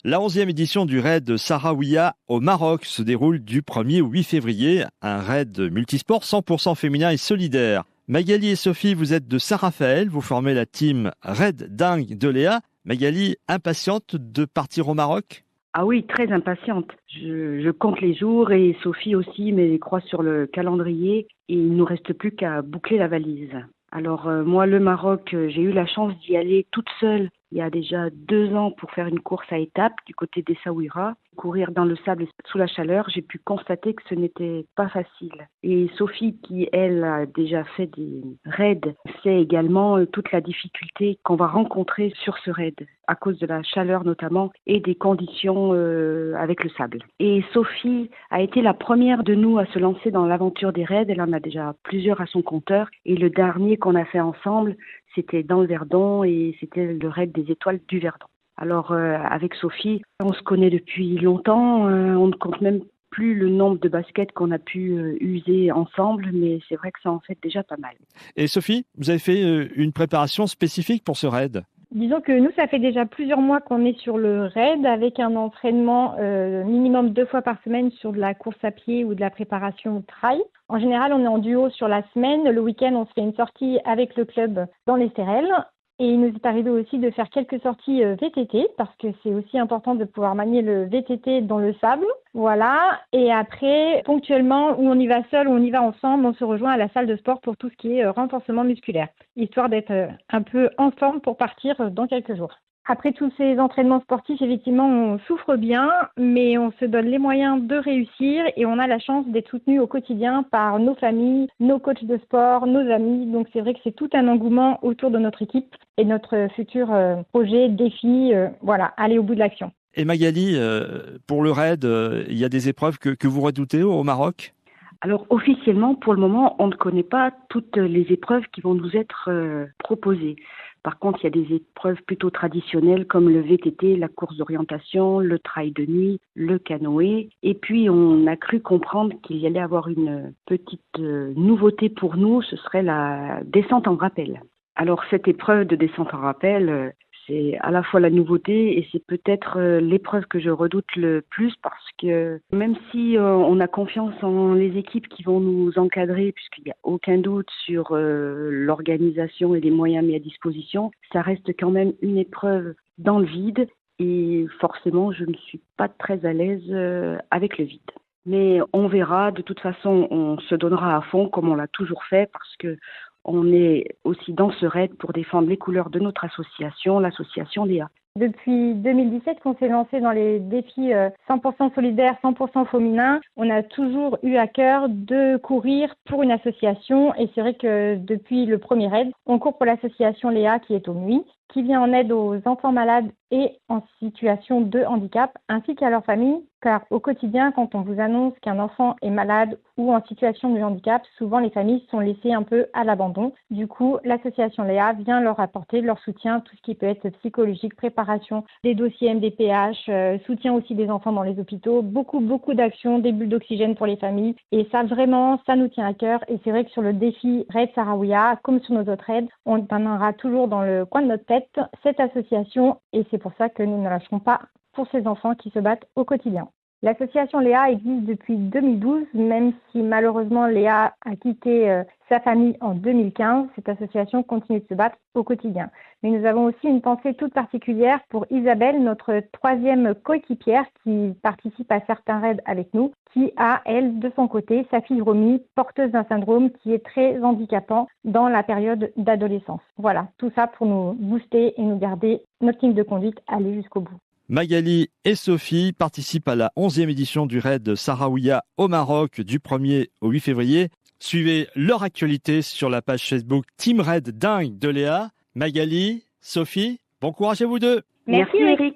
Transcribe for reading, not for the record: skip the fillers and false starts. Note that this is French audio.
La 11e édition du raid Sahraouia au Maroc se déroule du 1er au 8 février. Un raid multisport 100% féminin et solidaire. Magali et Sophie, vous êtes de Saint-Raphaël, vous formez la team Raid Dingue de Léa. Magali, impatiente de partir au Maroc ? Ah oui, très impatiente. Je compte les jours et Sophie aussi, mais croit sur le calendrier et il ne nous reste plus qu'à boucler la valise. Alors moi, le Maroc, j'ai eu la chance d'y aller toute seule il y a déjà 2 ans pour faire une course à étapes du côté d'Essaouira. Courir dans le sable sous la chaleur, j'ai pu constater que ce n'était pas facile. Et Sophie, qui elle a déjà fait des raids, sait également toute la difficulté qu'on va rencontrer sur ce raid, à cause de la chaleur notamment et des conditions avec le sable. Et Sophie a été la première de nous à se lancer dans l'aventure des raids. Elle en a déjà plusieurs à son compteur. Et le dernier qu'on a fait ensemble, c'était dans le Verdon et c'était le raid des étoiles du Verdon. Alors avec Sophie, on se connaît depuis longtemps, on ne compte même plus le nombre de baskets qu'on a pu user ensemble, mais c'est vrai que ça en fait déjà pas mal. Et Sophie, vous avez fait une préparation spécifique pour ce raid ? Disons que nous, ça fait déjà plusieurs mois qu'on est sur le raid avec un entraînement minimum 2 fois par semaine sur de la course à pied ou de la préparation au trail. En général, on est en duo sur la semaine. Le week-end, on se fait une sortie avec le club dans les Sérelles. Et il nous est arrivé aussi de faire quelques sorties VTT parce que c'est aussi important de pouvoir manier le VTT dans le sable. Voilà. Et après, ponctuellement, où on y va seul ou on y va ensemble, on se rejoint à la salle de sport pour tout ce qui est renforcement musculaire, histoire d'être un peu en forme pour partir dans quelques jours. Après tous ces entraînements sportifs, effectivement, on souffre bien, mais on se donne les moyens de réussir et on a la chance d'être soutenu au quotidien par nos familles, nos coachs de sport, nos amis. Donc c'est vrai que c'est tout un engouement autour de notre équipe et notre futur projet, défi, aller au bout de l'action. Et Magali, pour le raid, il y a des épreuves que vous redoutez au Maroc ? Alors officiellement, pour le moment, on ne connaît pas toutes les épreuves qui vont nous être proposées. Par contre, il y a des épreuves plutôt traditionnelles comme le VTT, la course d'orientation, le trail de nuit, le canoë. Et puis, on a cru comprendre qu'il y allait avoir une petite nouveauté pour nous, ce serait la descente en rappel. Alors, cette épreuve de descente en rappel, c'est à la fois la nouveauté et c'est peut-être l'épreuve que je redoute le plus parce que même si on a confiance en les équipes qui vont nous encadrer puisqu'il n'y a aucun doute sur l'organisation et les moyens mis à disposition, ça reste quand même une épreuve dans le vide et forcément je ne suis pas très à l'aise avec le vide. Mais on verra, de toute façon on se donnera à fond comme on l'a toujours fait parce que on est aussi dans ce raid pour défendre les couleurs de notre association, l'association Léa. Depuis 2017 qu'on s'est lancé dans les défis 100% solidaires, 100% féminins, on a toujours eu à cœur de courir pour une association et c'est vrai que depuis le premier raid, on court pour l'association Léa qui est au MUI, qui vient en aide aux enfants malades et en situation de handicap, ainsi qu'à leurs familles, car au quotidien, quand on vous annonce qu'un enfant est malade ou en situation de handicap, souvent les familles sont laissées un peu à l'abandon. Du coup, l'association Léa vient leur apporter leur soutien, tout ce qui peut être psychologique, préparation des dossiers MDPH, soutien aussi des enfants dans les hôpitaux, beaucoup d'actions, des bulles d'oxygène pour les familles. Et ça, vraiment, ça nous tient à cœur. Et c'est vrai que sur le défi Raid Sahraouia, comme sur nos autres raids, on en aura toujours dans le coin de notre tête cette association et c'est pour ça que nous ne lâcherons pas pour ces enfants qui se battent au quotidien. L'association Léa existe depuis 2012, même si malheureusement Léa a quitté sa famille en 2015. Cette association continue de se battre au quotidien. Mais nous avons aussi une pensée toute particulière pour Isabelle, notre 3e coéquipière qui participe à certains raids avec nous, qui a, elle, de son côté, sa fille Romy, porteuse d'un syndrome qui est très handicapant dans la période d'adolescence. Voilà, tout ça pour nous booster et nous garder notre ligne de conduite, aller jusqu'au bout. Magali et Sophie participent à la 11e édition du raid Sahraouia au Maroc du 1er au 8 février. Suivez leur actualité sur la page Facebook Team Raid Dingue de Léa. Magali, Sophie, bon courage à vous deux. Merci Eric.